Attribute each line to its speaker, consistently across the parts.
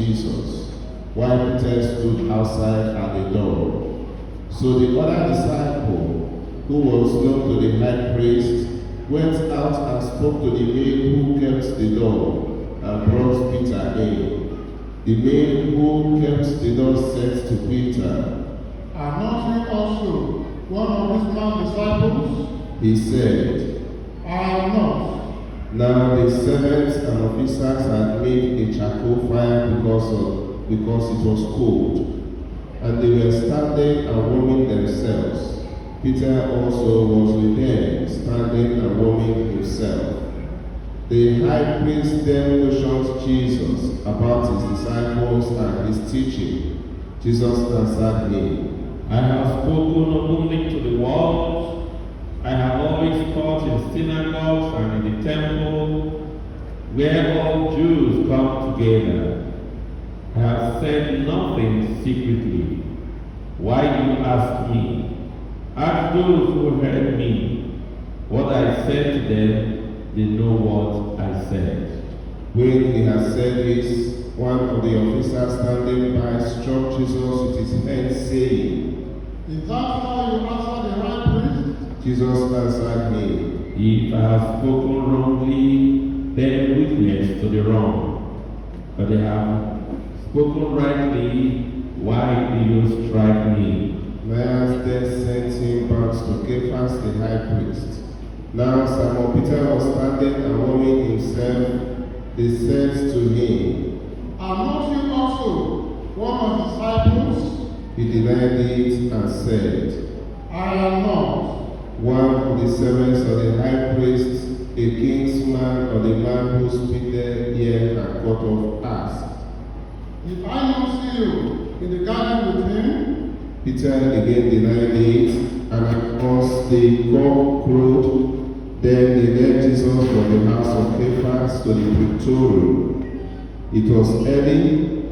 Speaker 1: Jesus, while Peter stood outside at the door. So the other disciple, who was known to the high priest, went out and spoke to the maid who kept the door and brought Peter in. The maid who kept the door said to Peter,
Speaker 2: "Are not you also one of this man's disciples?"
Speaker 1: He said,
Speaker 2: "I am not."
Speaker 1: Now the servants and officers had made a charcoal fire because it was cold, and they were standing and warming themselves. Peter also was with them, standing and warming himself. The high priest then questioned Jesus about his disciples and his teaching. Jesus answered him,
Speaker 3: I have spoken openly to the world. I have always taught in synagogues and in the temple, where all Jews come together. I have said nothing secretly. Why do you ask me? Ask those who heard me. What I said to them, they know what I said.
Speaker 1: When he had said this, one of the officers standing by struck Jesus with his head, saying,
Speaker 2: "Is that how you answer the high priest?"
Speaker 1: Jesus answered him,
Speaker 3: If I have spoken wrongly, bear witness to the wrong. But I have spoken rightly, why do you strike me?
Speaker 1: Ananias then sent him back to Caiaphas the high priest. Now Simon Peter was standing and warming himself. They said to him,
Speaker 2: "Are not you also one of the disciples?"
Speaker 1: He denied it and said,
Speaker 2: "I am not."
Speaker 1: One of the servants of the high priest, a kinsman of the man who spitted here and cut off, asked,
Speaker 2: "Did I not see you in the garden with him?"
Speaker 1: Peter again denied it, and of course the cock crowed. Then they led Jesus from the house of Caiaphas to the praetorium. It was early.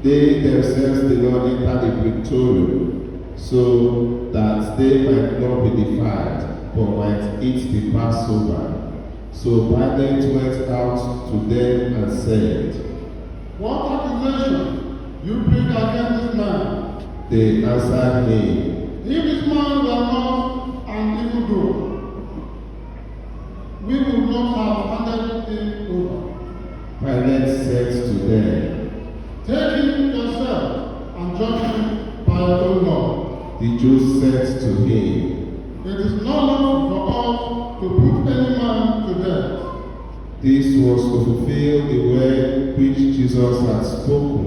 Speaker 1: They themselves did not enter the praetorium, so that they might not be defiled, but might eat the Passover. So Pilate went out to them and said,
Speaker 2: "What accusation you bring against this man?"
Speaker 1: They answered him,
Speaker 2: "If this man were not an evildoer, we would not have handed him over."
Speaker 1: Pilate said to them,
Speaker 2: "Take him yourself and judge him by your own law."
Speaker 1: The Jews said to him,
Speaker 2: It is not lawful for us to put any man to death.
Speaker 1: This was to fulfill the word which Jesus had spoken